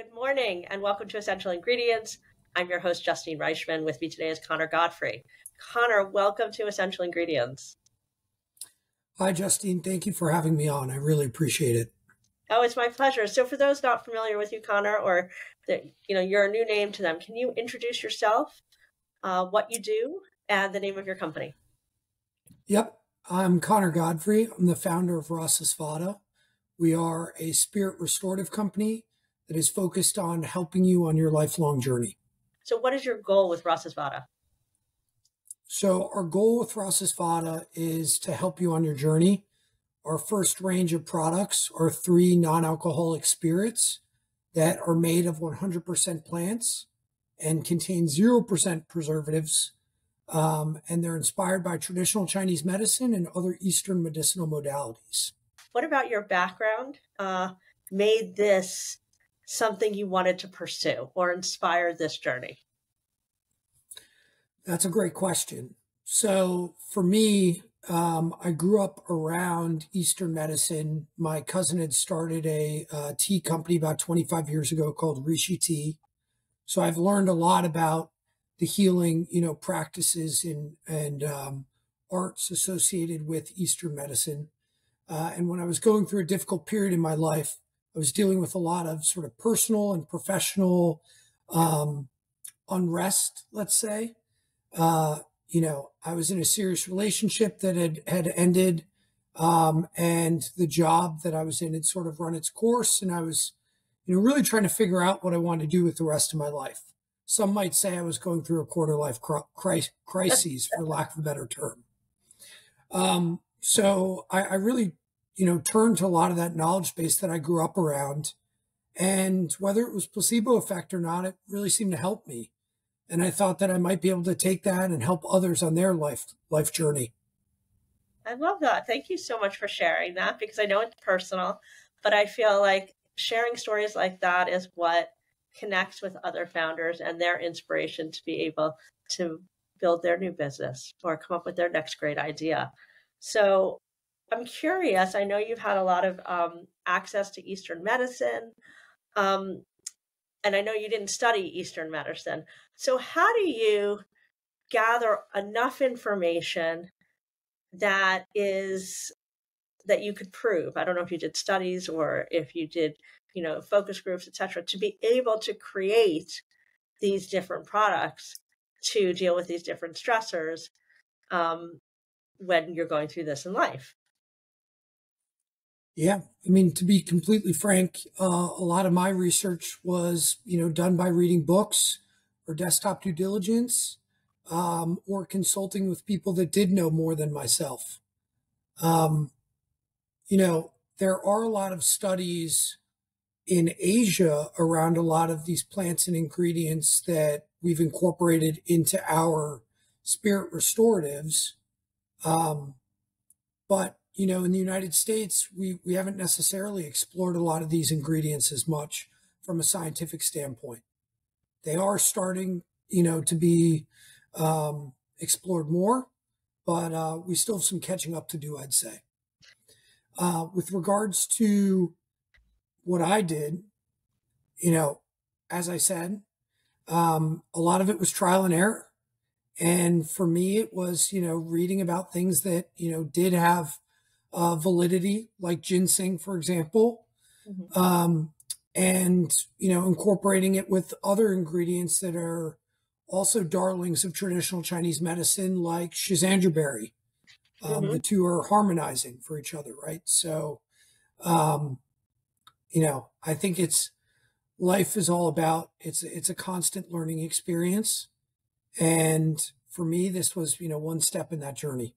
Good morning and welcome to Essential Ingredients. I'm your host, Justine Reichman. With me today is Connor Godfrey. Connor, welcome to Essential Ingredients. Hi, Justine. Thank you for having me on. I really appreciate it. Oh, it's my pleasure. So for those not familiar with you, Connor, or that you're a new name to them, can you introduce yourself, what you do, and the name of your company? Yep. I'm Connor Godfrey. I'm the founder of Rasāsvāda. We are a spirit restorative company that is focused on helping you on your lifelong journey. So what is your goal with Rasāsvāda? So our goal with Rasāsvāda is to help you on your journey. Our first range of products are 3 non-alcoholic spirits that are made of 100% plants and contain 0% preservatives. And they're inspired by traditional Chinese medicine and other Eastern medicinal modalities. What about your background made this something you wanted to pursue or inspired this journey? That's a great question. So for me, I grew up around Eastern medicine. My cousin had started a tea company about 25 years ago called Rishi Tea. So I've learned a lot about the healing, practices and arts associated with Eastern medicine. And when I was going through a difficult period in my life, I was dealing with a lot of sort of personal and professional unrest, let's say. I was in a serious relationship that had ended, and the job that I was in had sort of run its course, and I was, really trying to figure out what I wanted to do with the rest of my life. Some might say I was going through a quarter life crises, for lack of a better term. So I really, turned to a lot of that knowledge base that I grew up around, and whether it was placebo effect or not, it really seemed to help me. And I thought that I might be able to take that and help others on their life journey. I love that. Thank you so much for sharing that, because I know it's personal, but I feel like sharing stories like that is what connects with other founders and their inspiration to be able to build their new business or come up with their next great idea. So I'm curious, I know you've had a lot of access to Eastern medicine. And I know you didn't study Eastern medicine. So how do you gather enough information that you could prove? I don't know if you did studies or if you did, focus groups, et cetera, to be able to create these different products to deal with these different stressors when you're going through this in life. Yeah. I mean, to be completely frank, a lot of my research was, done by reading books or desktop due diligence, or consulting with people that did know more than myself. There are a lot of studies in Asia around a lot of these plants and ingredients that we've incorporated into our spirit restoratives. But in the United States, we haven't necessarily explored a lot of these ingredients as much from a scientific standpoint. They are starting, to be explored more, but we still have some catching up to do, I'd say. With regards to what I did, as I said, a lot of it was trial and error. And for me, it was, reading about things that, did have validity, like ginseng, for example, and, incorporating it with other ingredients that are also darlings of traditional Chinese medicine, like schizandra. The two are harmonizing for each other, right? So, I think life is all about, it's a constant learning experience. And for me, this was, one step in that journey.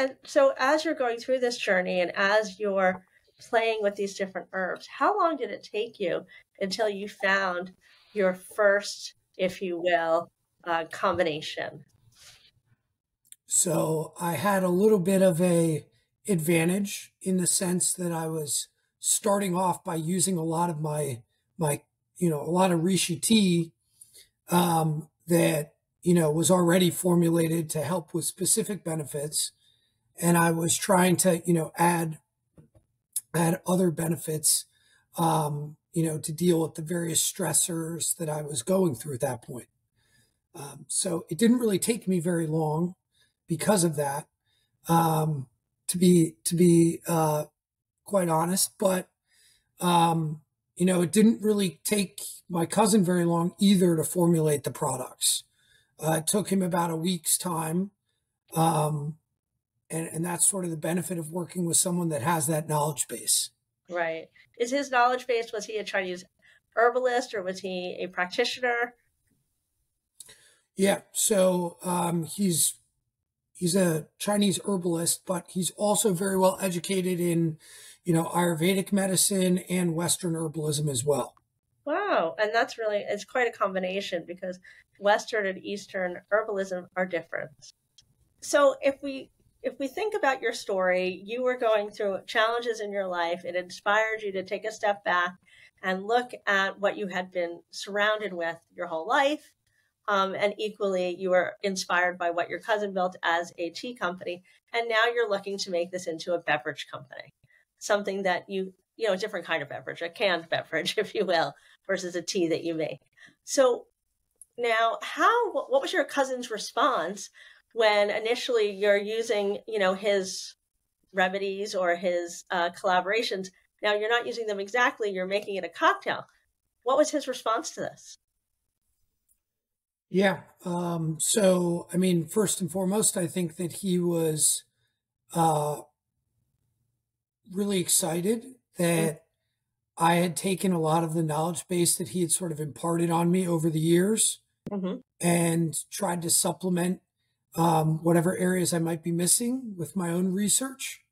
And so as you're going through this journey and as you're playing with these different herbs, how long did it take you until you found your first, if you will, combination? So I had a little bit of a advantage in the sense that I was starting off by using a lot of my a lot of Rishi tea that was already formulated to help with specific benefits, and I was trying to add other benefits to deal with the various stressors that I was going through at that point. So it didn't really take me very long because of that, to be quite honest. But it didn't really take my cousin very long either to formulate the products. It took him about a week's time, and that's sort of the benefit of working with someone that has that knowledge base. Right. Is his knowledge base, was he a Chinese herbalist or was he a practitioner? Yeah, so he's a Chinese herbalist, but he's also very well educated in, Ayurvedic medicine and Western herbalism as well. Wow. And it's quite a combination because Western and Eastern herbalism are different. So if we think about your story, you were going through challenges in your life. It inspired you to take a step back and look at what you had been surrounded with your whole life. And equally, you were inspired by what your cousin built as a tea company. And now you're looking to make this into a beverage company, something that a different kind of beverage, a canned beverage, if you will, versus a tea that you make. So now what was your cousin's response when initially you're using, his remedies or his collaborations? Now you're not using them exactly, you're making it a cocktail. What was his response to this? Yeah. So, first and foremost, I think that he was really excited that I had taken a lot of the knowledge base that he had sort of imparted on me over the years and tried to supplement whatever areas I might be missing with my own research,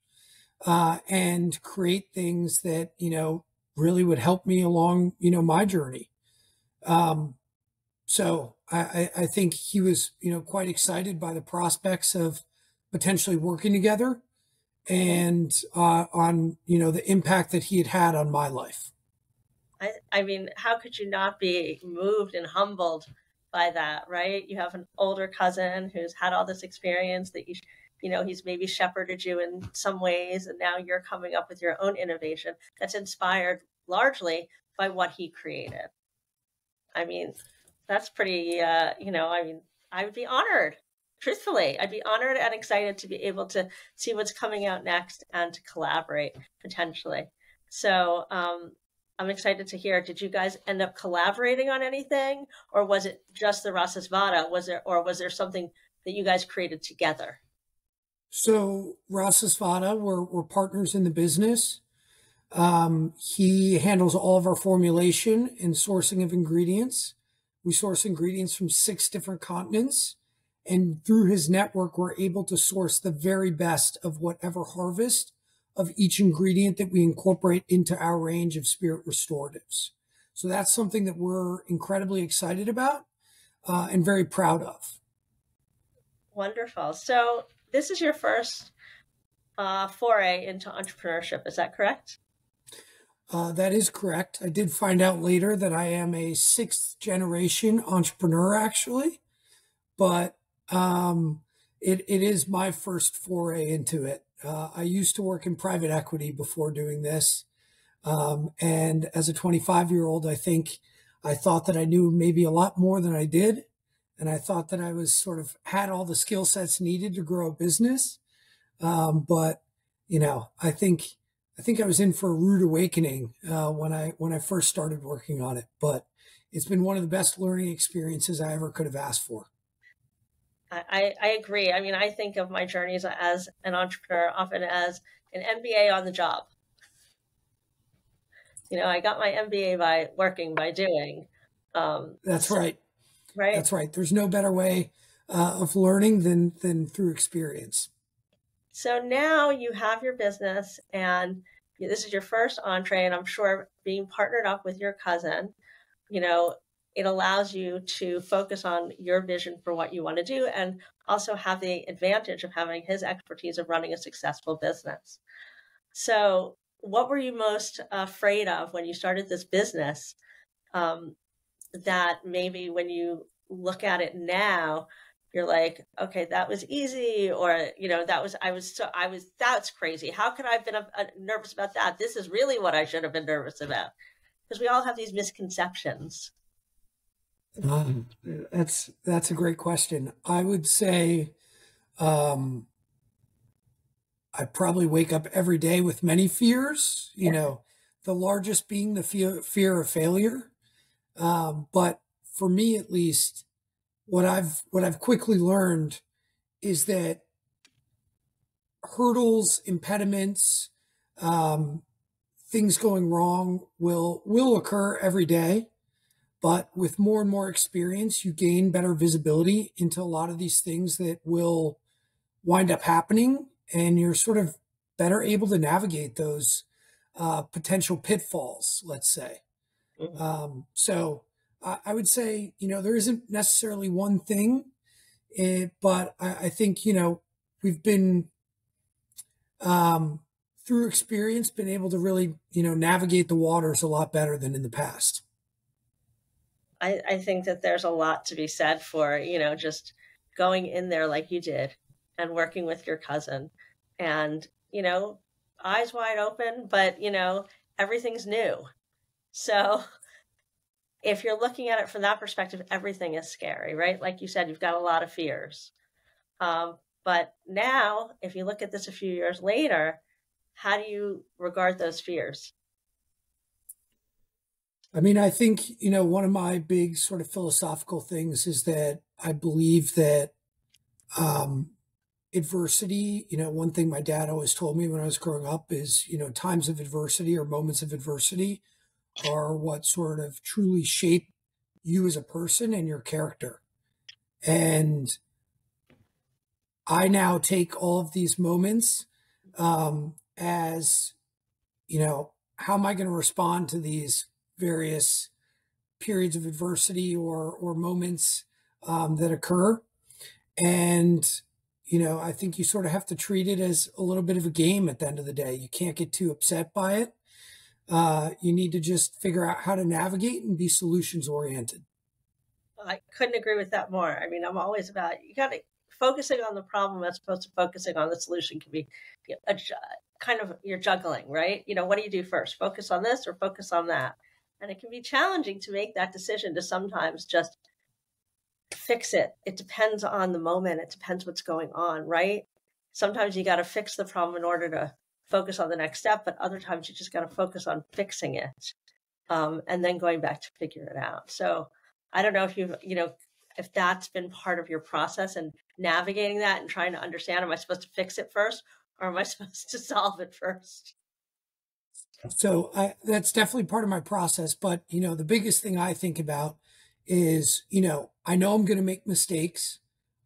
and create things that, really would help me along, my journey. So I think he was, quite excited by the prospects of potentially working together and on, the impact that he had had on my life. I mean, how could you not be moved and humbled by that, right? You have an older cousin who's had all this experience that he's maybe shepherded you in some ways, and now you're coming up with your own innovation that's inspired largely by what he created. I mean, that's pretty, I would be honored. Truthfully, I'd be honored and excited to be able to see what's coming out next and to collaborate potentially. So I'm excited to hear. Did you guys end up collaborating on anything, or was it just the Rasāsvāda? Was there something that you guys created together? So Rasāsvāda, we're partners in the business. He handles all of our formulation and sourcing of ingredients. We source ingredients from 6 different continents. And through his network, we're able to source the very best of whatever harvest of each ingredient that we incorporate into our range of spirit restoratives. So that's something that we're incredibly excited about and very proud of. Wonderful. So this is your first foray into entrepreneurship. Is that correct? That is correct. I did find out later that I am a 6th generation entrepreneur, actually, but it is my first foray into it. I used to work in private equity before doing this. And as a 25-year-old, I think I thought that I knew maybe a lot more than I did. And I thought that I was sort of had all the skill sets needed to grow a business. But, I think I was in for a rude awakening when I first started working on it. But it's been one of the best learning experiences I ever could have asked for. I agree. I mean, I think of my journeys as an entrepreneur often as an MBA on the job. I got my MBA by working, by doing. That's right. Right. That's right. There's no better way of learning than through experience. So now you have your business, and this is your first entree, and I'm sure being partnered up with your cousin, it allows you to focus on your vision for what you want to do and also have the advantage of having his expertise of running a successful business. So what were you most afraid of when you started this business that maybe when you look at it now, you're like, okay, that was easy, or, that's crazy. How could I have been nervous about that? This is really what I should have been nervous about. Because we all have these misconceptions. That's a great question. I would say um, I probably wake up every day with many fears, the largest being the fear of failure. But for me, at least, what I've quickly learned is that hurdles, impediments, um, things going wrong will occur every day. But with more and more experience, you gain better visibility into a lot of these things that will wind up happening, and you're sort of better able to navigate those potential pitfalls, let's say. So I would say, there isn't necessarily one thing, but I think, we've been, through experience, been able to really, navigate the waters a lot better than in the past. I think that there's a lot to be said for, just going in there like you did and working with your cousin and, eyes wide open, but, everything's new. So if you're looking at it from that perspective, everything is scary, right? Like you said, you've got a lot of fears. But now, if you look at this a few years later, how do you regard those fears? I mean, I think, one of my big sort of philosophical things is that I believe that um, adversity, one thing my dad always told me when I was growing up is, times of adversity or moments of adversity are what sort of truly shape you as a person and your character. And I now take all of these moments as, how am I going to respond to these various periods of adversity or moments that occur? And, I think you sort of have to treat it as a little bit of a game at the end of the day. You can't get too upset by it. You need to just figure out how to navigate and be solutions oriented. I couldn't agree with that more. I mean, I'm always about you got to focusing on the problem as opposed to focusing on the solution can be kind of you're juggling, right? What do you do first? Focus on this or focus on that? And it can be challenging to make that decision to sometimes just fix it. It depends on the moment. It depends what's going on, right? Sometimes you got to fix the problem in order to focus on the next step, but other times you just got to focus on fixing it and then going back to figure it out. So I don't know if if that's been part of your process and navigating that and trying to understand, am I supposed to fix it first or am I supposed to solve it first? So that's definitely part of my process. But, the biggest thing I think about is, I know I'm going to make mistakes.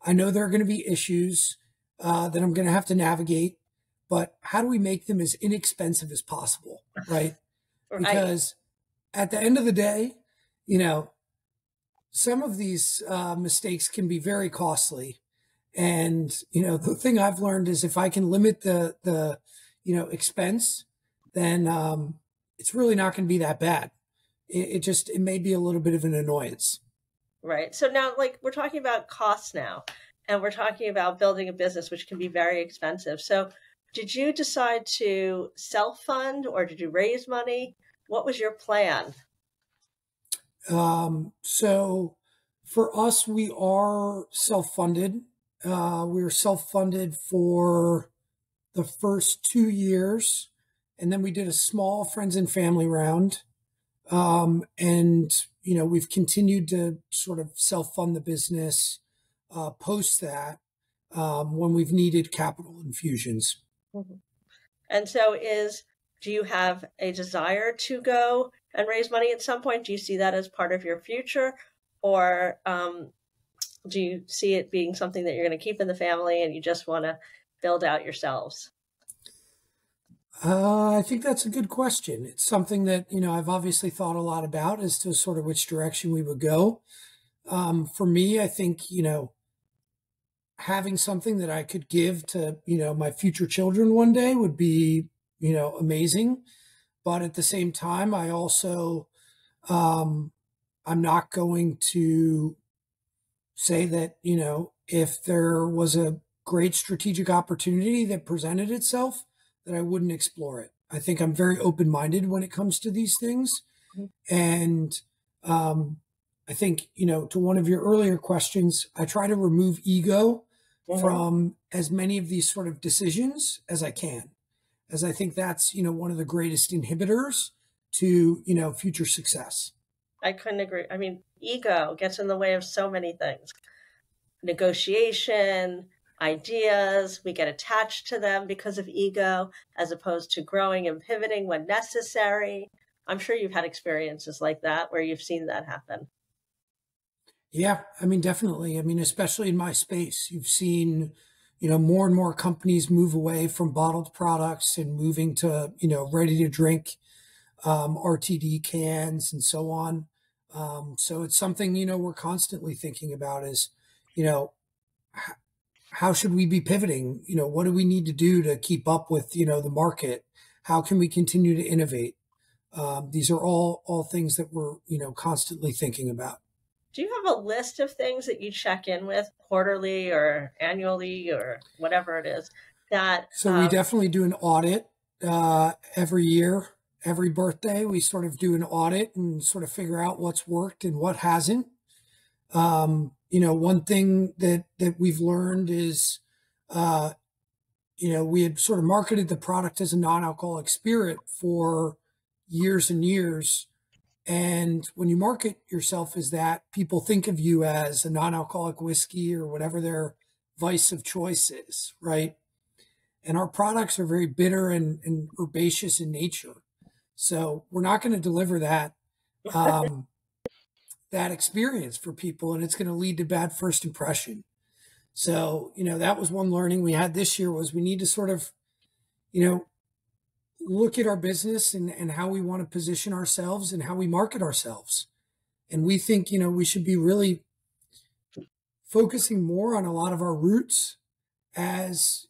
I know there are going to be issues that I'm going to have to navigate, but how do we make them as inexpensive as possible? Right. Right. Because at the end of the day, some of these mistakes can be very costly. And, the thing I've learned is if I can limit the expense, then it's really not going to be that bad. It may be a little bit of an annoyance. Right. So now, like, we're talking about costs now, and we're talking about building a business, which can be very expensive. So did you decide to self-fund or did you raise money? What was your plan? So for us, we are self-funded. We were self-funded for the first 2 years, and then we did a small friends and family round. And, we've continued to sort of self-fund the business post that when we've needed capital infusions. Mm-hmm. And so do you have a desire to go and raise money at some point? Do you see that as part of your future? Or do you see it being something that you're going to keep in the family and you just want to build out yourselves? I think that's a good question. It's something that, I've obviously thought a lot about as to sort of which direction we would go. For me, I think, having something that I could give to, my future children one day would be, amazing. But at the same time, I also, I'm not going to say that, if there was a great strategic opportunity that presented itself, that I wouldn't explore it. I think I'm very open-minded when it comes to these things. Mhm. And I think, to one of your earlier questions, I try to remove ego Mhm. from as many of these sort of decisions as I can, as I think that's, one of the greatest inhibitors to, future success. I couldn't agree. I mean, ego gets in the way of so many things. Negotiation, ideas, we get attached to them because of ego, as opposed to growing and pivoting when necessary. I'm sure you've had experiences like that where you've seen that happen. Yeah, I mean, definitely. I mean, especially in my space, you've seen, more and more companies move away from bottled products and moving to, ready to drink RTD cans and so on. So it's something, we're constantly thinking about is, you know, h- how should we be pivoting? What do we need to do to keep up with, the market? How can we continue to innovate? These are all things that we're, constantly thinking about. Do you have a list of things that you check in with quarterly or annually or whatever it is that So we definitely do an audit every year. Every birthday, we sort of do an audit and sort of figure out what's worked and what hasn't. One thing that we've learned is, uh, we had sort of marketed the product as a non-alcoholic spirit for years and years. And when you market yourself as that, people think of you as a non-alcoholic whiskey or whatever their vice of choice is, right? And our products are very bitter and herbaceous in nature. So we're not going to deliver um, that experience for people, and it's going to lead to bad first impression. So, that was one learning we had this year was we need to sort of, you know, look at our business and how we want to position ourselves and how we market ourselves. And we think, we should be really focusing more on a lot of our roots as,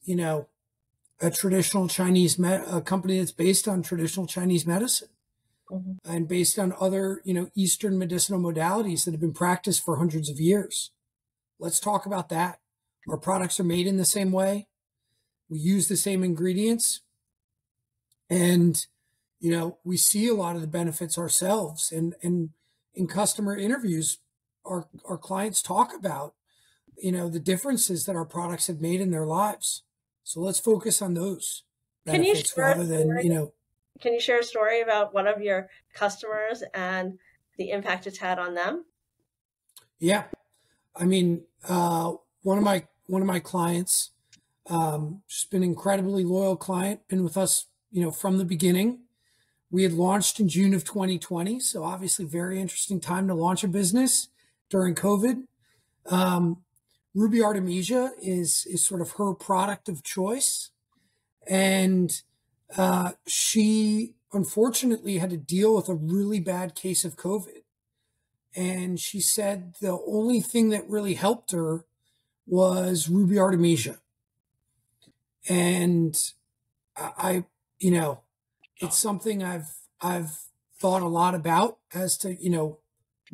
a traditional a company that's based on traditional Chinese medicine Mhm. and based on other, Eastern medicinal modalities that have been practiced for hundreds of years. Let's talk about that. Our products are made in the same way. We use the same ingredients and, we see a lot of the benefits ourselves and in customer interviews, our clients talk about, the differences that our products have made in their lives. So let's focus on those Can you benefits share a rather than, story? Can you share a story about one of your customers and the impact it's had on them? yeah. I mean, one of my clients, she's been an incredibly loyal client, been with us, from the beginning. We had launched in June of 2020, so obviously very interesting time to launch a business during COVID. Um, Ruby Artemisia is sort of her product of choice, and she unfortunately had to deal with a really bad case of COVID. And she said the only thing that really helped her was Ruby Artemisia. And I, it's something I've thought a lot about as to,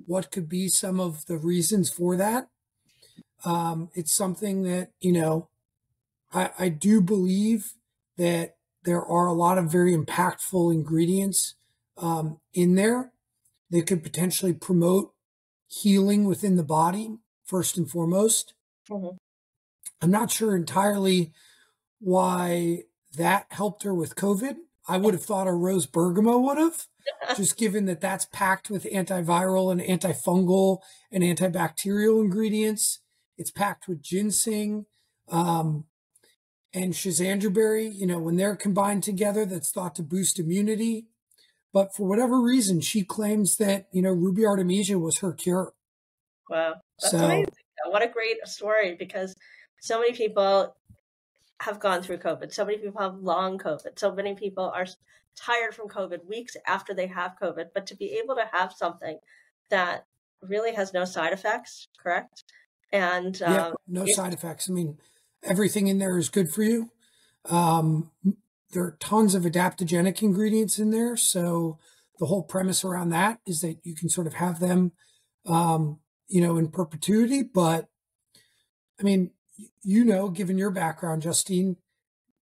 what could be some of the reasons for that. It's something that, I do believe that there are a lot of very impactful ingredients in there that could potentially promote healing within the body, first and foremost. Mhm. I'm not sure entirely why that helped her with COVID. I would have thought a rose bergamot would have, just given that that's packed with antiviral and antifungal and antibacterial ingredients. It's packed with ginseng um, and schizandra. When they're combined together, that's thought to boost immunity. But for whatever reason, she claims that, Ruby Artemisia was her cure. Wow, that's amazing. So, What a great story because so many people have gone through COVID. So many people have long COVID. So many people are tired from COVID weeks after they have COVID. But to be able to have something that really has no side effects, correct? And yeah, no it's side effects. I mean, everything in there is good for you. Um, there are tons of adaptogenic ingredients in there. So the whole premise around that is that you can sort of have them, in perpetuity. But I mean, given your background, Justine,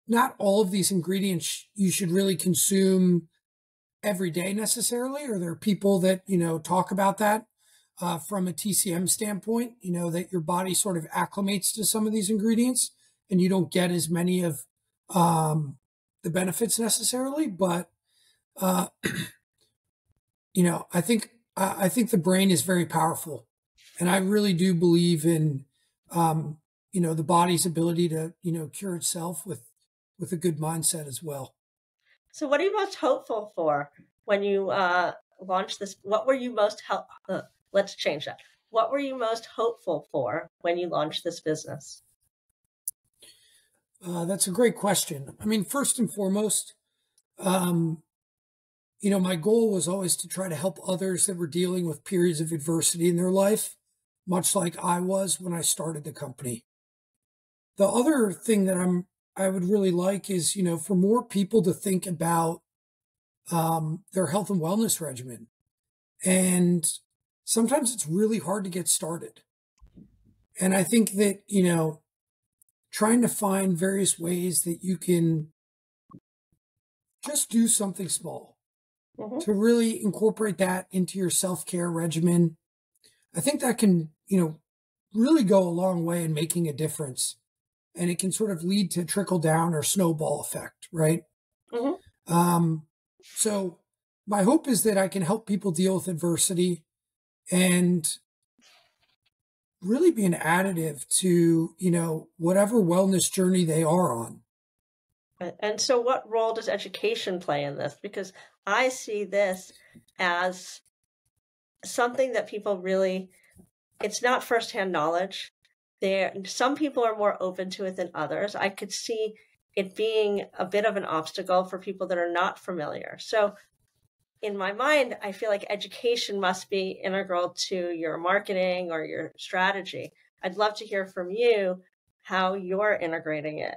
not all of these ingredients you should really consume every day necessarily, or there are people that, talk about that from a TCM standpoint, that your body sort of acclimates to some of these ingredients and you don't get as many of the benefits necessarily. But, uh, I think the brain is very powerful. And I really do believe in, the body's ability to, cure itself with a good mindset as well. So, what are you most hopeful for when you launch this? What were you most let's change that. What were you most hopeful for when you launched this business? That's a great question. I mean, first and foremost, um, my goal was always to try to help others that were dealing with periods of adversity in their life, much like I was when I started the company. The other thing that I would really like is, for more people to think about their health and wellness regimen. And sometimes it's really hard to get started. And I think that, trying to find various ways that you can just do something small Hmm. to really incorporate that into your self-care regimen. I think that can, really go a long way in making a difference. And it can sort of lead to trickle down or snowball effect, right? Hmm. Um, so my hope is that I can help people deal with adversity and really be an additive to, whatever wellness journey they are on. And so, what role does education play in this? Because I see this as something that people really, it's not firsthand knowledge. Some people are more open to it than others. I could see it being a bit of an obstacle for people that are not familiar. So, in my mind, I feel like education must be integral to your marketing or your strategy. I'd love to hear from you how you're integrating it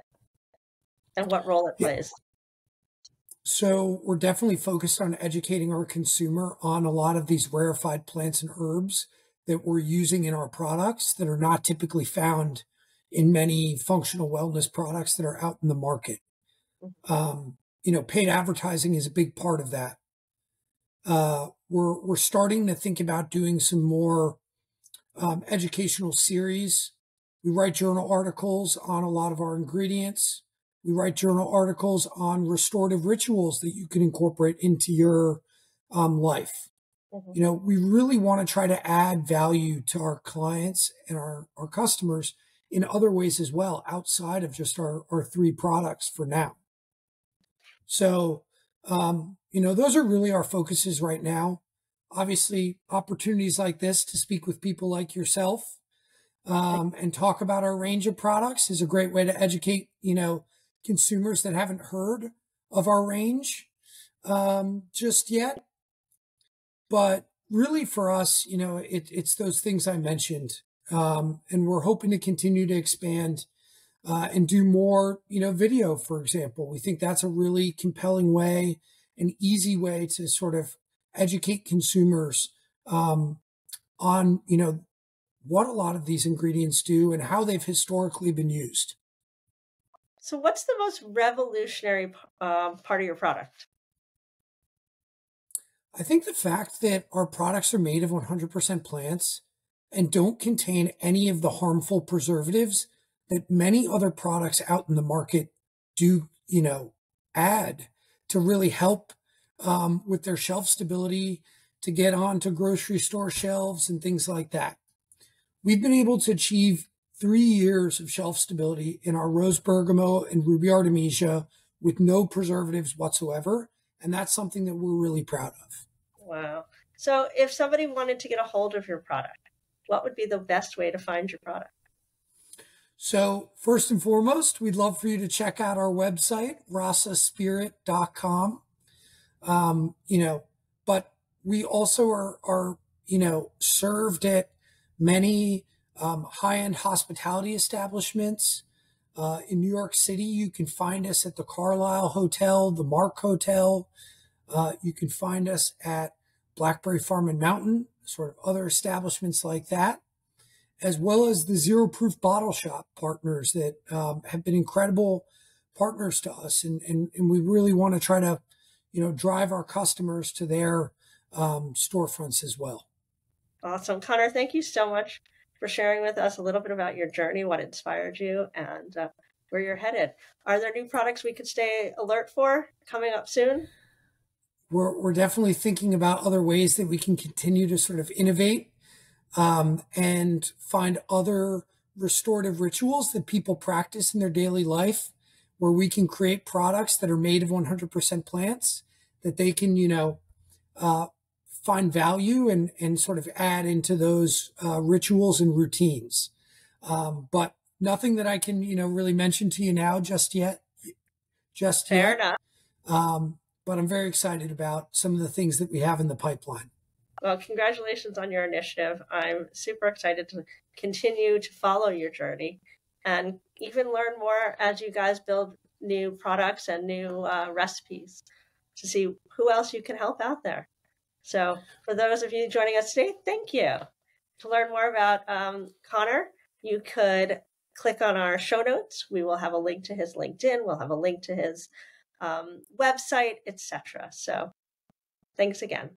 and what role it Yeah. plays. So we're definitely focused on educating our consumer on a lot of these rarefied plants and herbs that we're using in our products that are not typically found in many functional wellness products that are out in the market. Paid advertising is a big part of that. We're starting to think about doing some more educational series. We write journal articles on a lot of our ingredients. We write journal articles on restorative rituals that you can incorporate into your life. Mhm. We really want to try to add value to our clients and our customers in other ways as well, outside of just our three products for now. So, those are really our focuses right now. Obviously, opportunities like this to speak with people like yourself and talk about our range of products is a great way to educate, consumers that haven't heard of our range just yet. But really for us, it's those things I mentioned. And we're hoping to continue to expand and do more, video, for example. We think that's a really compelling way, an easy way to sort of educate consumers on, what a lot of these ingredients do and how they've historically been used. So, what's the most revolutionary part of your product? I think the fact that our products are made of 100% plants and don't contain any of the harmful preservatives that many other products out in the market do, add to really help with their shelf stability, to get onto grocery store shelves and things like that. We've been able to achieve 3 years of shelf stability in our rose bergamot and ruby artemisia with no preservatives whatsoever. And that's something that we're really proud of. Wow. So, if somebody wanted to get a hold of your product, what would be the best way to find your product? So, first and foremost, we'd love for you to check out our website, rasaspirit.com. But we also are served at many high-end hospitality establishments. In New York City, you can find us at the Carlisle Hotel, the Mark Hotel. You can find us at Blackberry Farm and Mountain, sort of other establishments like that, as well as the Zero Proof Bottle Shop partners that have been incredible partners to us. And we really want to try to, drive our customers to their storefronts as well. Awesome. Connor, thank you so much for sharing with us a little bit about your journey, what inspired you, and where you're headed. Are there new products we could stay alert for coming up soon? We're definitely thinking about other ways that we can continue to sort of innovate and find other restorative rituals that people practice in their daily life, where we can create products that are made of 100% plants that they can, find value and sort of add into those rituals and routines. But nothing that I can, really mention to you now just yet. Fair enough. But I'm very excited about some of the things that we have in the pipeline. Well, congratulations on your initiative. I'm super excited to continue to follow your journey and even learn more as you guys build new products and new recipes to see who else you can help out there. So for those of you joining us today, thank you. To learn more about Connor, you could click on our show notes. We will have a link to his LinkedIn. We'll have a link to his website, etc. So thanks again.